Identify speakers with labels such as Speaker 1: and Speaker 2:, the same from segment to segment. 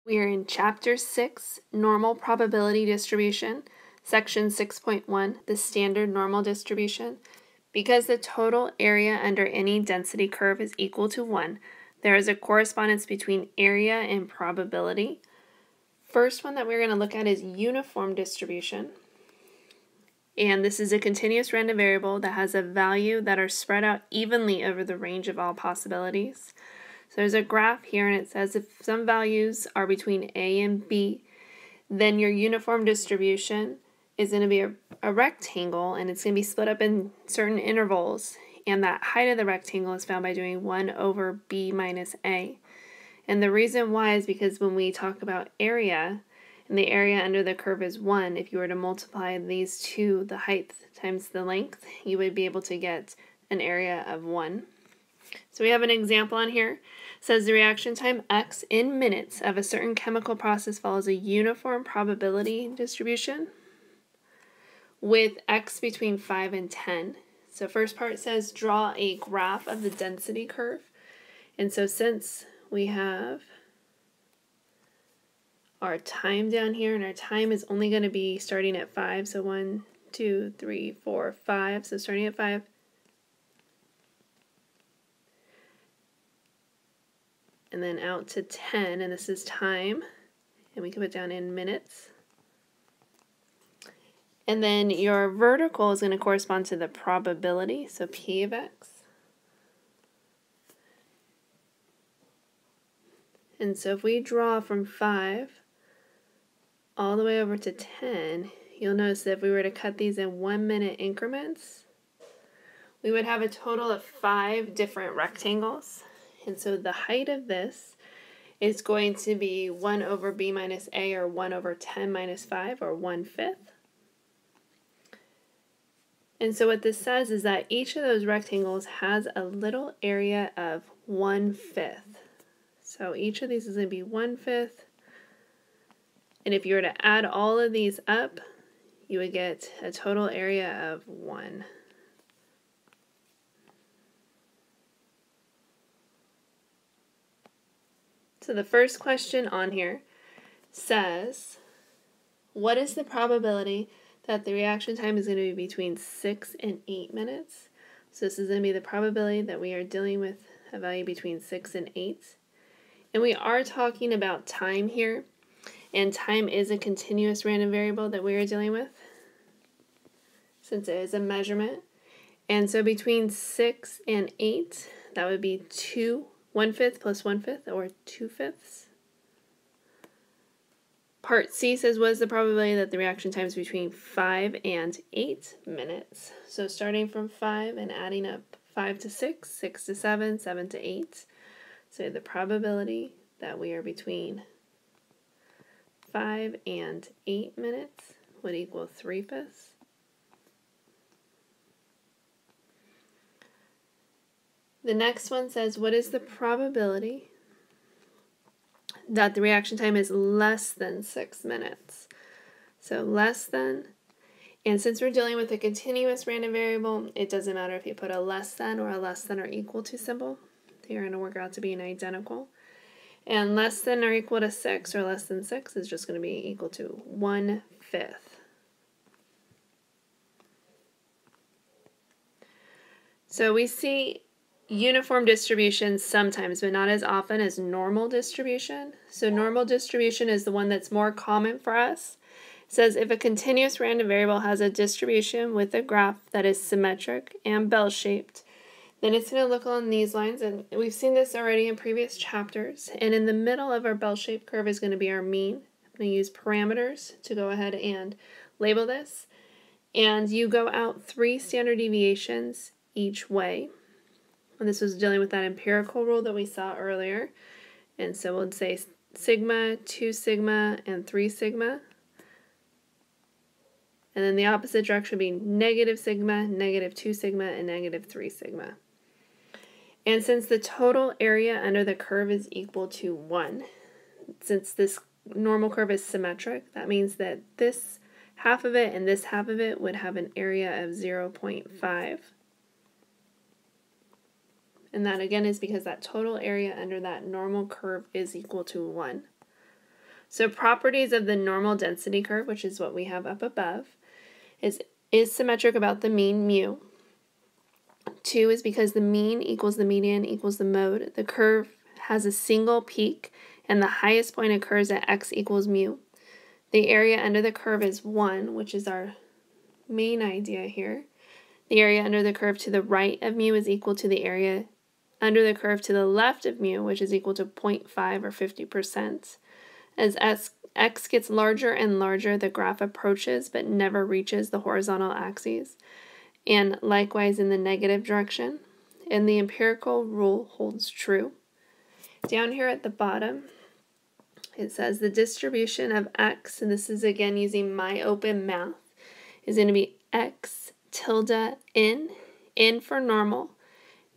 Speaker 1: We are in Chapter 6, Normal Probability Distribution, Section 6.1, the Standard Normal Distribution. Because the total area under any density curve is equal to 1, there is a correspondence between area and probability. First one that we're going to look at is uniform distribution. And this is a continuous random variable that has a value that are spread out evenly over the range of all possibilities. So there's a graph here, and it says if some values are between A and B, then your uniform distribution is going to be a rectangle, and it's going to be split up in certain intervals. And that height of the rectangle is found by doing 1 over B minus A. And the reason why is because when we talk about area, and the area under the curve is 1, if you were to multiply these two, the height times the length, you would be able to get an area of 1. So we have an example on here. It says the reaction time x in minutes of a certain chemical process follows a uniform probability distribution with x between 5 and 10. So first part says draw a graph of the density curve. And so since we have our time down here, and our time is only going to be starting at 5, so 1, 2, 3, 4, 5, so starting at 5, and then out to 10, and this is time, and we can put down in minutes. And then your vertical is going to correspond to the probability, so P of x. And so if we draw from 5 all the way over to 10, you'll notice that if we were to cut these in 1-minute increments, we would have a total of 5 different rectangles. And so the height of this is going to be 1 over b minus a, or 1 over 10 minus 5, or 1/5. And so what this says is that each of those rectangles has a little area of 1/5. So each of these is going to be 1/5. And if you were to add all of these up, you would get a total area of 1. So the first question on here says, what is the probability that the reaction time is going to be between 6 and 8 minutes? So this is going to be the probability that we are dealing with a value between 6 and 8. And we are talking about time here, and time is a continuous random variable that we are dealing with, since it is a measurement. And so between 6 and 8, that would be 1/5 plus 1/5, or 2/5. Part C says, what is the probability that the reaction time is between 5 and 8 minutes? So starting from 5 and adding up 5 to 6, 6 to 7, 7 to 8. So the probability that we are between 5 and 8 minutes would equal 3/5. The next one says, what is the probability that the reaction time is less than 6 minutes? So less than, and since we're dealing with a continuous random variable, it doesn't matter if you put a less than or a less than or equal to symbol. They're going to work out to be an identical. And less than or equal to 6 or less than 6 is just going to be equal to 1/5. So we see uniform distribution sometimes, but not as often as normal distribution. So normal distribution is the one that's more common for us. It says if a continuous random variable has a distribution with a graph that is symmetric and bell-shaped, then it's going to look along these lines, and we've seen this already in previous chapters. And in the middle of our bell-shaped curve is going to be our mean. I'm going to use parameters to go ahead and label this. And you go out 3 standard deviations each way. And this was dealing with that empirical rule that we saw earlier. And so we'll say sigma, 2 sigma, and 3 sigma. And then the opposite direction would be negative sigma, negative 2 sigma, and negative 3 sigma. And since the total area under the curve is equal to 1, since this normal curve is symmetric, that means that this half of it and this half of it would have an area of 0.5. And that again is because that total area under that normal curve is equal to 1. So properties of the normal density curve, which is what we have up above, is symmetric about the mean mu. 2 is because the mean equals the median equals the mode. The curve has a single peak, and the highest point occurs at x equals mu. The area under the curve is 1, which is our main idea here. The area under the curve to the right of mu is equal to the area under the curve to the left of mu, which is equal to 0.5 or 50%. As x gets larger and larger, the graph approaches but never reaches the horizontal axes, and likewise in the negative direction. And the empirical rule holds true. Down here at the bottom, it says the distribution of x, and this is again using my open math, is going to be x tilde n for normal,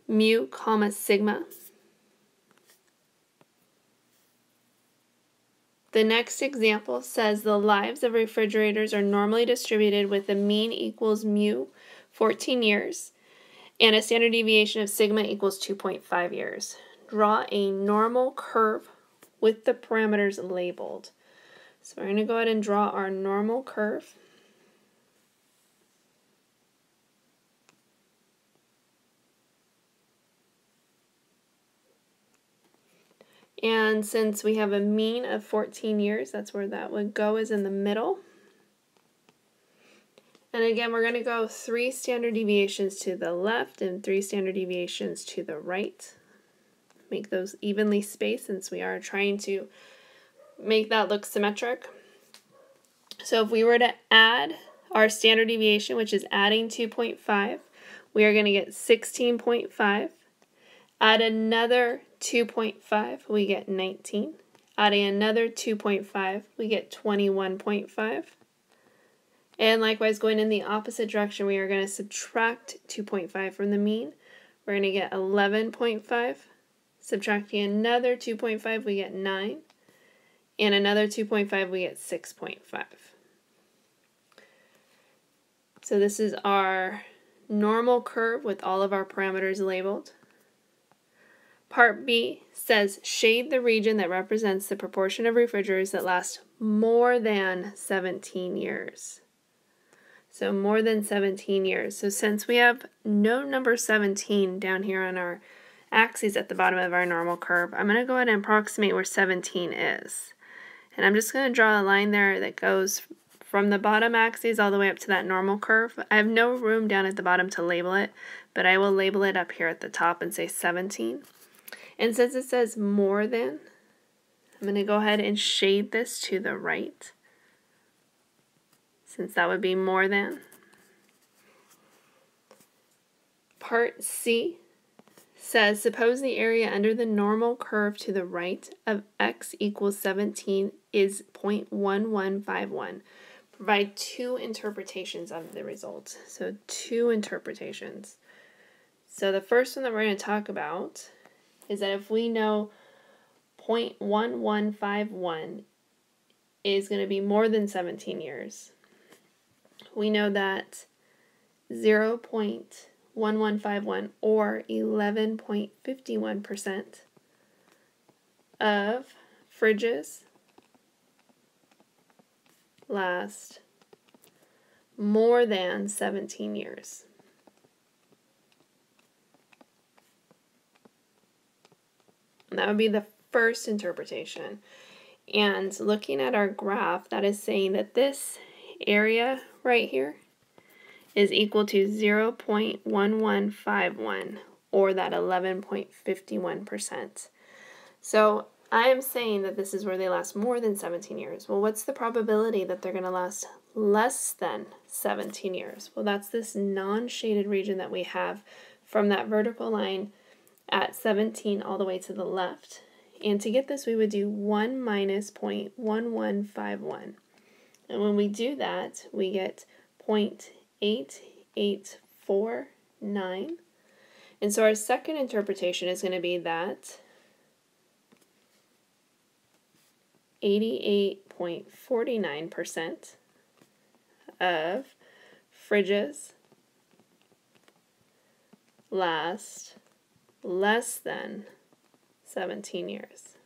Speaker 1: mu comma sigma. The next example says the lives of refrigerators are normally distributed with a mean equals mu 14 years and a standard deviation of sigma equals 2.5 years. Draw a normal curve with the parameters labeled. So we're going to go ahead and draw our normal curve. And since we have a mean of 14 years, that's where that would go, is in the middle. And again, we're going to go 3 standard deviations to the left and 3 standard deviations to the right. Make those evenly spaced since we are trying to make that look symmetric. So if we were to add our standard deviation, which is adding 2.5, we are going to get 16.5. Add another 2.5, we get 19. Adding another 2.5, we get 21.5. And likewise, going in the opposite direction, we are going to subtract 2.5 from the mean. We're going to get 11.5. Subtracting another 2.5, we get 9. And another 2.5, we get 6.5. So this is our normal curve with all of our parameters labeled. Part B says shade the region that represents the proportion of refrigerators that last more than 17 years. So more than 17 years. So since we have no number 17 down here on our axes at the bottom of our normal curve, I'm going to go ahead and approximate where 17 is. And I'm just going to draw a line there that goes from the bottom axis all the way up to that normal curve. I have no room down at the bottom to label it, but I will label it up here at the top and say 17. And since it says more than, I'm going to go ahead and shade this to the right, since that would be more than. Part C says, suppose the area under the normal curve to the right of x equals 17 is 0.1151. Provide 2 interpretations of the result. So 2 interpretations. So the first one that we're going to talk about is that if we know 0.1151 is going to be more than 17 years, we know that 0.1151 or 11.51% of fridges last more than 17 years. And that would be the first interpretation. And looking at our graph, that is saying that this area right here is equal to 0.1151, or that 11.51%. So I am saying that this is where they last more than 17 years. Well, what's the probability that they're going to last less than 17 years? Well, that's this non-shaded region that we have from that vertical line at 17 all the way to the left. And to get this, we would do 1 minus 0.1151. And when we do that, we get 0.8849. And so our second interpretation is going to be that 88.49% of fridges last less than 17 years.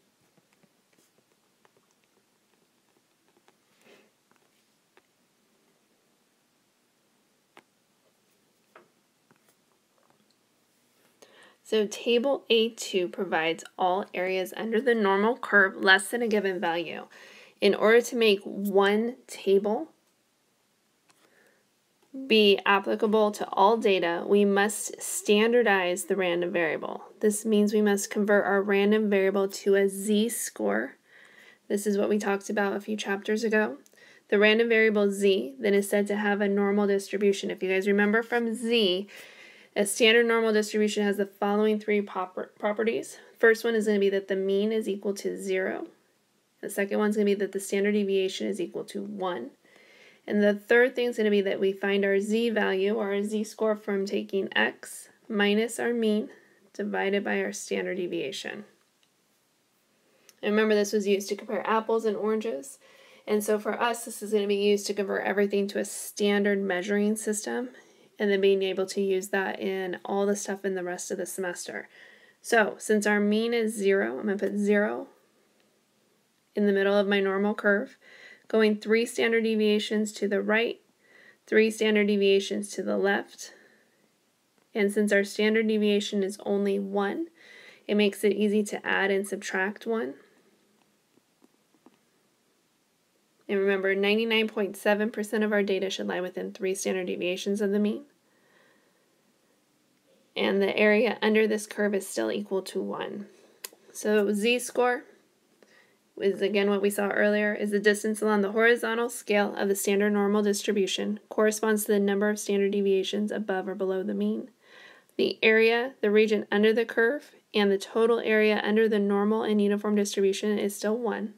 Speaker 1: So table A2 provides all areas under the normal curve less than a given value. In order to make one table be applicable to all data, we must standardize the random variable. This means we must convert our random variable to a z-score. This is what we talked about a few chapters ago. The random variable z then is said to have a normal distribution. If you guys remember from z, a standard normal distribution has the following three properties. First one is going to be that the mean is equal to 0. The second one is going to be that the standard deviation is equal to 1. And the third thing is going to be that we find our z value, or our z-score, from taking x minus our mean divided by our standard deviation. And remember, this was used to compare apples and oranges. And so for us, this is going to be used to convert everything to a standard measuring system, and then being able to use that in all the stuff in the rest of the semester. So since our mean is 0, I'm going to put 0 in the middle of my normal curve, going 3 standard deviations to the right, 3 standard deviations to the left. And since our standard deviation is only 1, it makes it easy to add and subtract 1. And remember, 99.7% of our data should lie within 3 standard deviations of the mean. And the area under this curve is still equal to 1. So z-score is, again, what we saw earlier, is the distance along the horizontal scale of the standard normal distribution, corresponds to the number of standard deviations above or below the mean. The area, the region under the curve, and the total area under the normal and uniform distribution is still 1.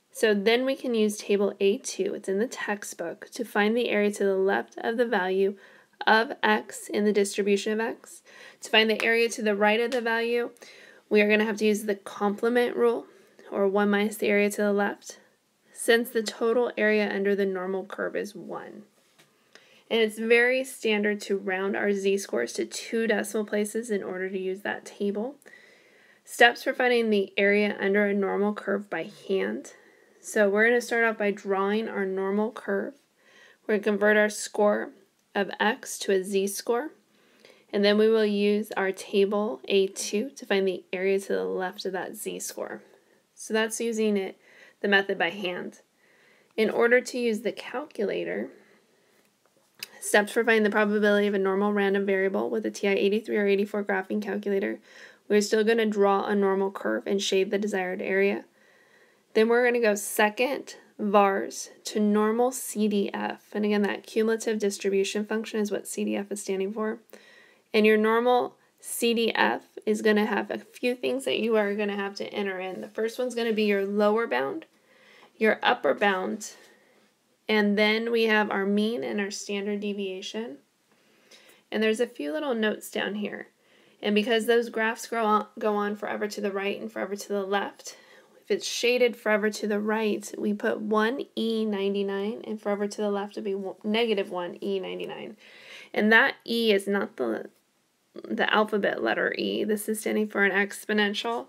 Speaker 1: So then we can use table A2, it's in the textbook, to find the area to the left of the value of x in the distribution of x. To find the area to the right of the value, we are going to have to use the complement rule, or 1 minus the area to the left, since the total area under the normal curve is 1. And it's very standard to round our z-scores to 2 decimal places in order to use that table. Steps for finding the area under a normal curve by hand. So we're going to start off by drawing our normal curve. We're going to convert our score of x to a z-score. And then we will use our table A2 to find the area to the left of that z-score. So that's using the method by hand. In order to use the calculator, steps for finding the probability of a normal random variable with a TI-83 or 84 graphing calculator, we're still going to draw a normal curve and shade the desired area. Then we're going to go second vars to normal CDF. And again, that cumulative distribution function is what CDF is standing for. And your normal CDF is going to have a few things that you are going to have to enter in. The first one's going to be your lower bound, your upper bound, and then we have our mean and our standard deviation. And there's a few little notes down here. And because those graphs go on forever to the right and forever to the left, if it's shaded forever to the right, we put 1E99, and forever to the left would be negative 1E99. And that E is not the alphabet letter E. This is standing for an exponential.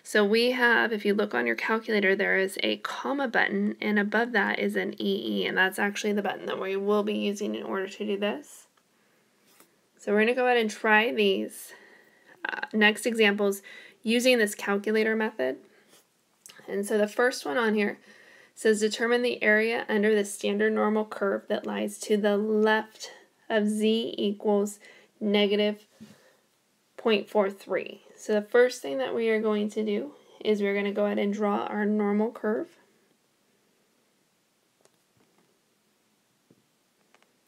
Speaker 1: So we have, if you look on your calculator, there is a comma button, and above that is an EE, and that's actually the button that we will be using in order to do this. So we're going to go ahead and try these next examples using this calculator method. And so the first one on here says determine the area under the standard normal curve that lies to the left of z equals negative 0.43. So the first thing that we are going to do is we're going to go ahead and draw our normal curve.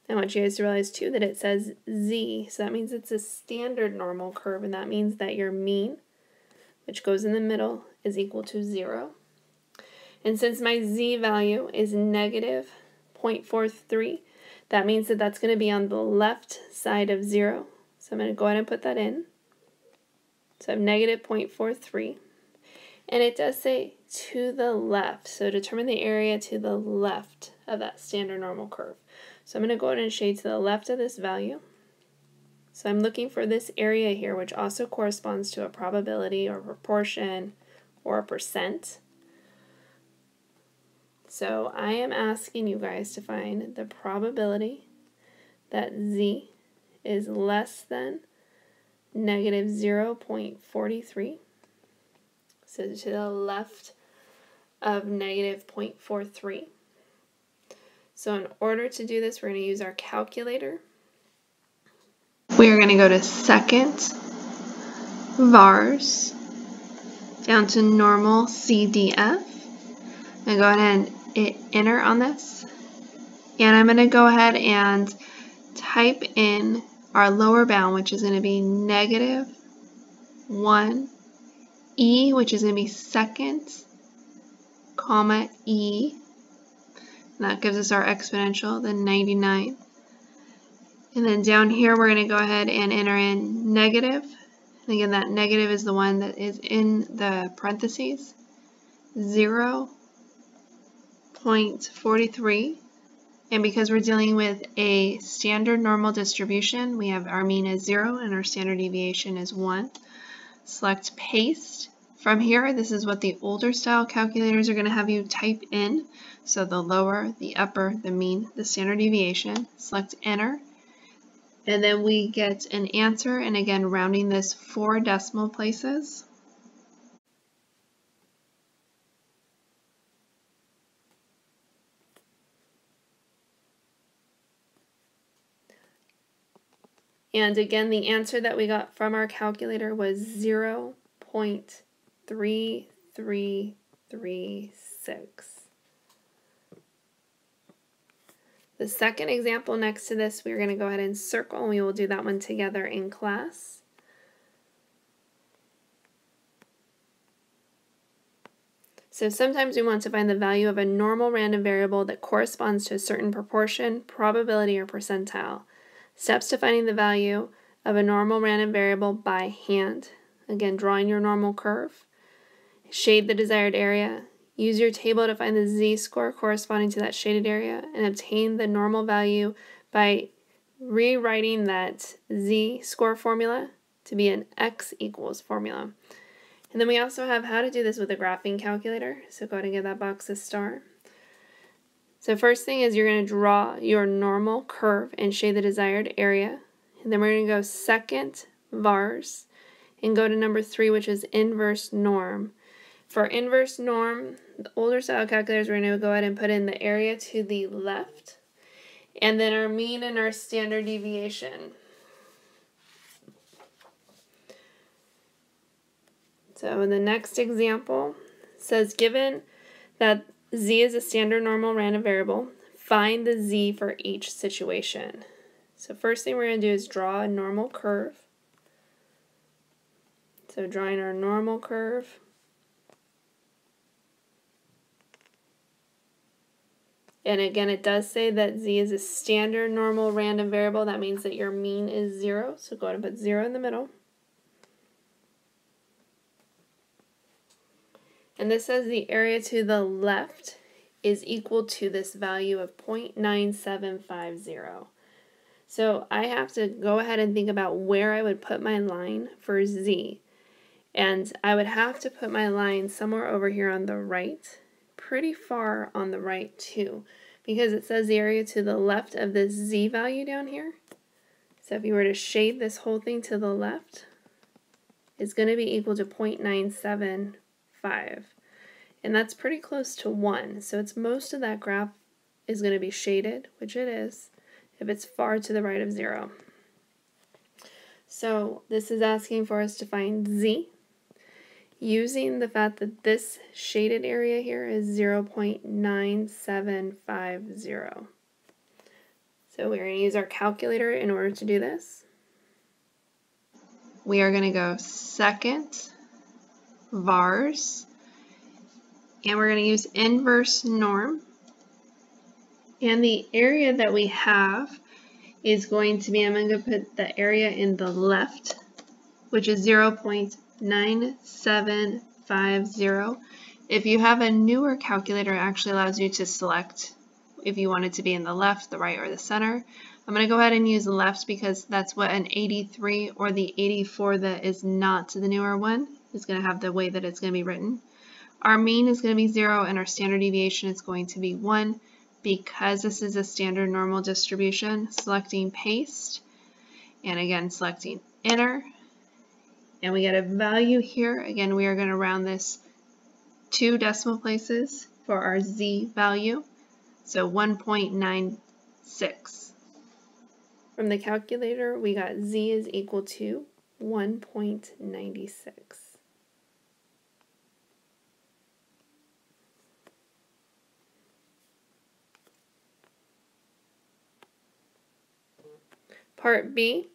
Speaker 1: I want you guys to realize too that it says z, so that means it's a standard normal curve, and that means that your mean, which goes in the middle, is equal to 0. And since my z value is negative 0.43, that means that that's going to be on the left side of 0. So I'm going to go ahead and put that in. So I have negative 0.43. And it does say to the left, so determine the area to the left of that standard normal curve. So I'm going to go ahead and shade to the left of this value. So I'm looking for this area here, which also corresponds to a probability or proportion or a percent. So I am asking you guys to find the probability that z is less than negative 0.43. So to the left of negative 0.43. So in order to do this, we're going to use our calculator. We're going to go to second vars down to Normalcdf. I'm going to go ahead and hit enter on this. And I'm going to go ahead and type in our lower bound, which is going to be negative 1 e, which is going to be second, comma e. And that gives us our exponential, then 99. And then down here, we're going to go ahead and enter in negative. And again, that negative is the one that is in the parentheses. 0.43. And because we're dealing with a standard normal distribution, we have our mean is 0 and our standard deviation is 1. Select paste. From here, this is what the older style calculators are going to have you type in. So the lower, the upper, the mean, the standard deviation. Select enter. And then we get an answer, and again, rounding this 4 decimal places. And again, the answer that we got from our calculator was 0.3336. The second example next to this, we're going to go ahead and circle, and we will do that one together in class. So sometimes we want to find the value of a normal random variable that corresponds to a certain proportion, probability, or percentile. Steps to finding the value of a normal random variable by hand. Again, drawing your normal curve. Shade the desired area. Use your table to find the z-score corresponding to that shaded area and obtain the normal value by rewriting that z-score formula to be an x equals formula. And then we also have how to do this with a graphing calculator. So go ahead and give that box a star. So first thing is you're going to draw your normal curve and shade the desired area. And then we're going to go second vars and go to number 3, which is inverse norm. For inverse norm, the older style calculators, we're going to go ahead and put in the area to the left, and then our mean and our standard deviation. So in the next example, it says given that z is a standard normal random variable, find the z for each situation. So first thing we're going to do is draw a normal curve. So drawing our normal curve. And again, it does say that z is a standard normal random variable. That means that your mean is 0. So go ahead and put 0 in the middle. And this says the area to the left is equal to this value of 0.9750. So I have to go ahead and think about where I would put my line for z. And I would have to put my line somewhere over here on the right, pretty far on the right too, because it says the area to the left of this z value down here. So if you were to shade this whole thing to the left, it's going to be equal to 0.975. And that's pretty close to 1. So it's most of that graph is going to be shaded, which it is, if it's far to the right of 0. So this is asking for us to find z, using the fact that this shaded area here is 0.9750. So we're going to use our calculator in order to do this. We are going to go second vars, and we're going to use inverse norm. And the area that we have is going to be, I'm going to put the area in the left, which is 0.9750. If you have a newer calculator, it actually allows you to select if you want it to be in the left, the right, or the center. I'm going to go ahead and use left because that's what an 83 or the 84 that is not the newer one is going to have the way that it's going to be written. Our mean is going to be 0 and our standard deviation is going to be 1. Because this is a standard normal distribution, selecting paste, and again selecting enter, and we get a value here. Again, we are going to round this 2 decimal places for our z value, so 1.96. From the calculator, we got z is equal to 1.96. Part B,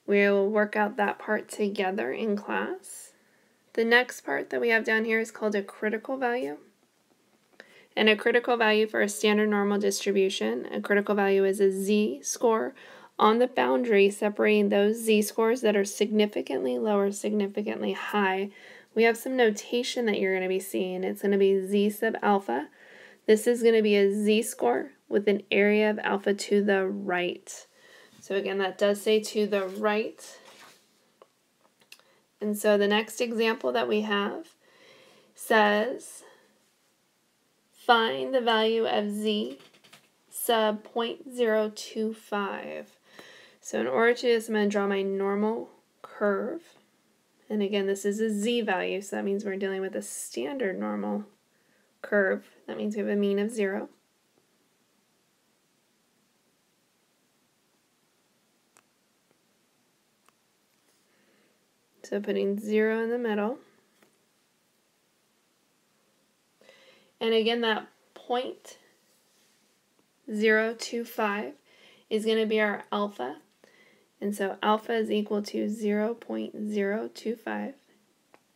Speaker 1: we will work out that part together in class. The next part that we have down here is called a critical value. And a critical value for a standard normal distribution, a critical value is a z-score on the boundary separating those z-scores that are significantly low or significantly high. We have some notation that you're going to be seeing. It's going to be z sub alpha. This is going to be a z-score with an area of alpha to the right. So again, that does say to the right. And so the next example that we have says, find the value of z sub 0.025. So in order to do this, I'm going to draw my normal curve. And again, this is a z value, so that means we're dealing with a standard normal curve. That means we have a mean of 0. So putting 0 in the middle. And again, that 0.025 is going to be our alpha. And so alpha is equal to 0.025.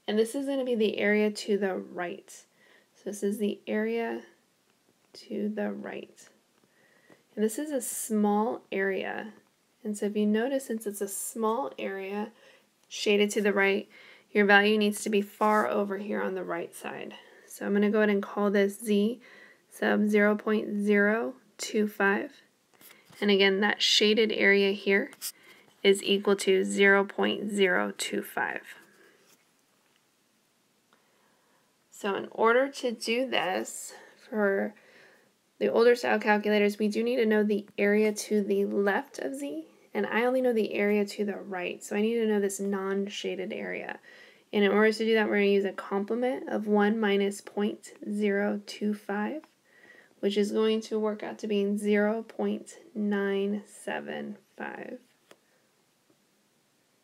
Speaker 1: And this is going to be the area to the right. So this is the area to the right. And this is a small area. And so if you notice, since it's a small area shaded to the right, your value needs to be far over here on the right side. So I'm going to go ahead and call this z sub 0.025. And again, that shaded area here is equal to 0.025. So in order to do this, for the older style calculators, we do need to know the area to the left of z, and I only know the area to the right, so I need to know this non-shaded area. And in order to do that, we're going to use a complement of 1 minus 0.025, which is going to work out to being 0.975.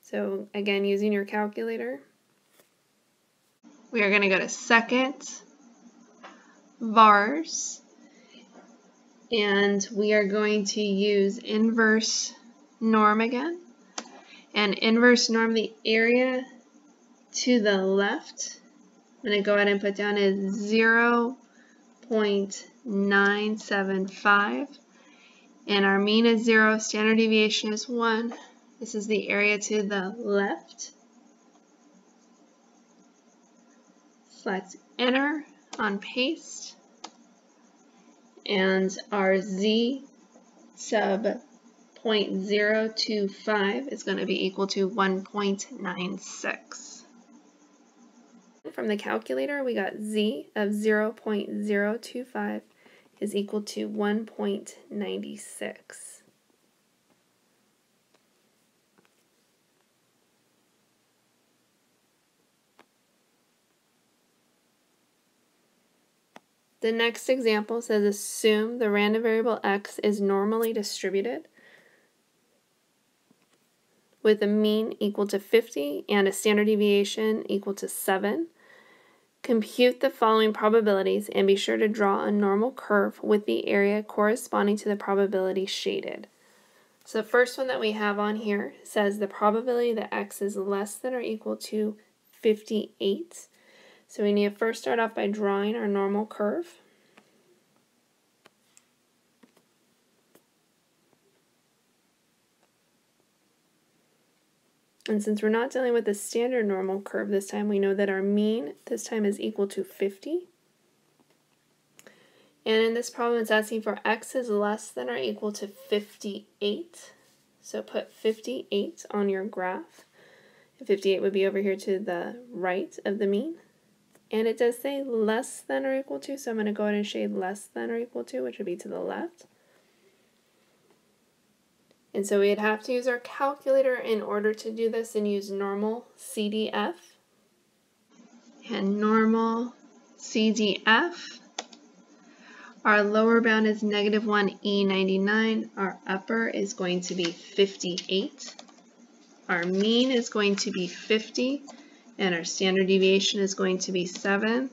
Speaker 1: So again, using your calculator, we are going to go to second, vars, and we are going to use inverse norm again. And inverse norm, the area to the left, I'm going to go ahead and put down is 0.975. And our mean is 0, standard deviation is 1. This is the area to the left. Select enter on paste. And our z sub 0.025 is going to be equal to 1.96. From the calculator, we got z of 0.025 is equal to 1.96. The next example says assume the random variable x is normally distributed with a mean equal to 50 and a standard deviation equal to 7. Compute the following probabilities and be sure to draw a normal curve with the area corresponding to the probability shaded. So the first one that we have on here says the probability that x is less than or equal to 58. So we need to first start off by drawing our normal curve. And since we're not dealing with the standard normal curve this time, we know that our mean this time is equal to 50. And in this problem, it's asking for x is less than or equal to 58. So put 58 on your graph. 58 would be over here to the right of the mean. And it does say less than or equal to, so I'm going to go ahead and shade less than or equal to, which would be to the left. And so we'd have to use our calculator in order to do this and use Normalcdf. And Normalcdf, our lower bound is -1e99, our upper is going to be 58, our mean is going to be 50, and our standard deviation is going to be 7.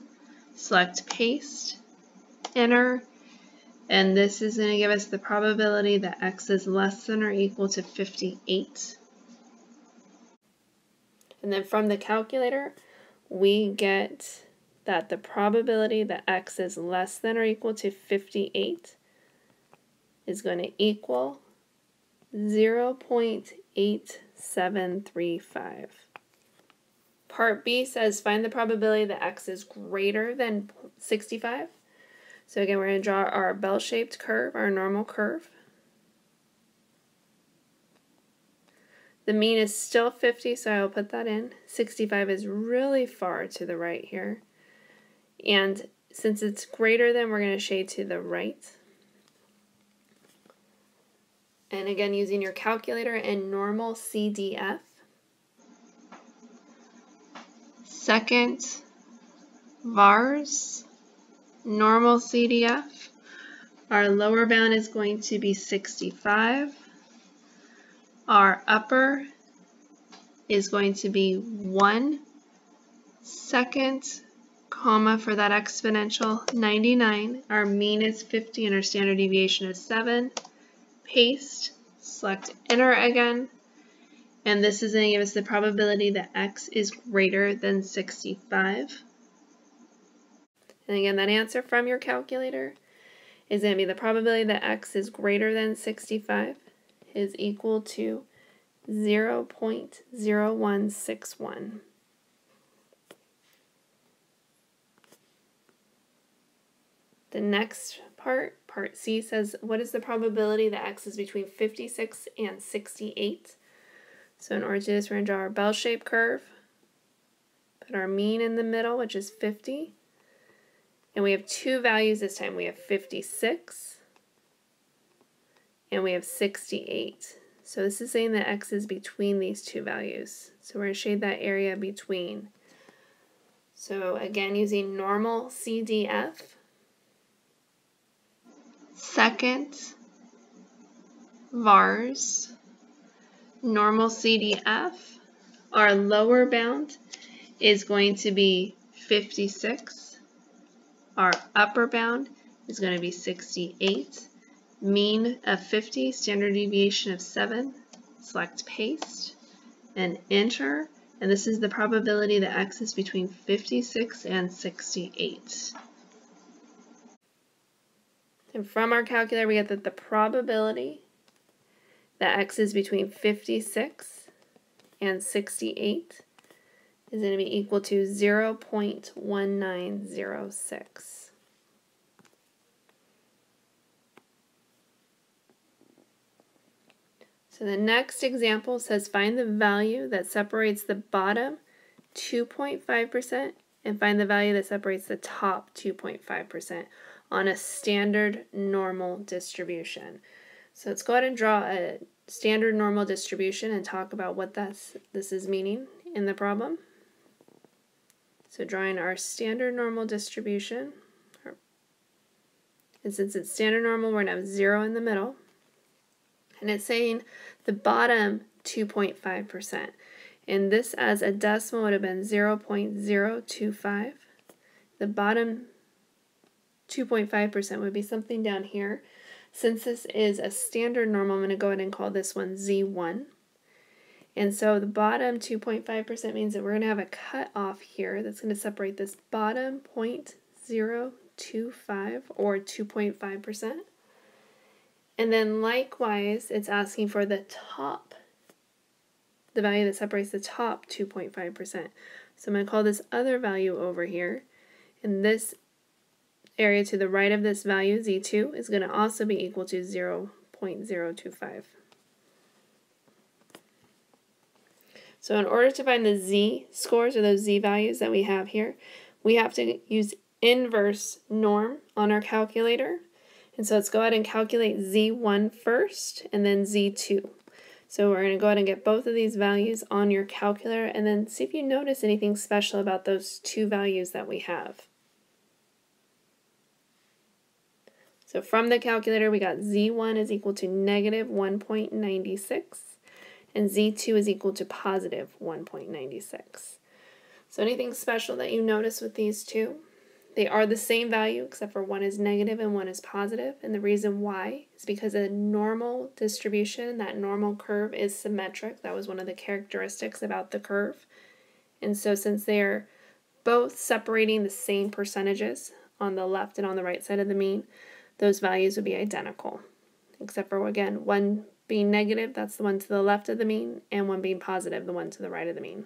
Speaker 1: Select paste, enter, and this is going to give us the probability that x is less than or equal to 58. And then from the calculator, we get that the probability that x is less than or equal to 58 is going to equal 0.8735. Part B says find the probability that x is greater than 65. So again, we're going to draw our bell-shaped curve, our normal curve. The mean is still 50, so I'll put that in. 65 is really far to the right here. And since it's greater than, we're going to shade to the right. And again, using your calculator and Normalcdf. Second vars, Normalcdf. Our lower bound is going to be 65. Our upper is going to be 1 second, comma for that exponential, 99. Our mean is 50 and our standard deviation is 7. Paste, select enter again, and this is going to give us the probability that x is greater than 65. And again, that answer from your calculator is going to be the probability that x is greater than 65 is equal to 0.0161. The next part, part C, says what is the probability that x is between 56 and 68? So in order to do this, we're going to draw our bell-shaped curve, put our mean in the middle, which is 50, and we have two values this time. We have 56 and we have 68. So this is saying that x is between these two values. So we're going to shade that area between. So again, using Normalcdf. Second vars, Normalcdf, our lower bound is going to be 56. Our upper bound is going to be 68. Mean of 50, standard deviation of 7. Select paste and enter. And this is the probability that x is between 56 and 68. And from our calculator, we get that the probability that x is between 56 and 68 is going to be equal to 0.1906. So the next example says find the value that separates the bottom 2.5% and find the value that separates the top 2.5% on a standard normal distribution. So let's go ahead and draw a standard normal distribution and talk about what this is meaning in the problem. So drawing our standard normal distribution, and since it's standard normal, we're going to have 0 in the middle. And it's saying the bottom 2.5%. And this as a decimal would have been 0.025. The bottom 2.5% would be something down here. Since this is a standard normal, I'm going to go ahead and call this one Z1. And so the bottom 2.5% means that we're going to have a cut off here that's going to separate this bottom 0.025 or 2.5%. And then likewise, it's asking for the top, the value that separates the top 2.5%. So I'm going to call this other value over here. And this area to the right of this value, Z2, is going to also be equal to 0.025. So in order to find the Z scores, or those Z values that we have here, we have to use inverse norm on our calculator. And so let's go ahead and calculate Z1 first and then Z2. So we're going to go ahead and get both of these values on your calculator and then see if you notice anything special about those two values that we have. So from the calculator, we got Z1 is equal to negative 1.96 and Z2 is equal to positive 1.96. So anything special that you notice with these two? They are the same value except for one is negative and one is positive, and the reason why is because a normal distribution, that normal curve, is symmetric. That was one of the characteristics about the curve. And so since they are both separating the same percentages on the left and on the right side of the mean, those values would be identical. Except for, again, one being negative, that's the one to the left of the mean, and one being positive, the one to the right of the mean.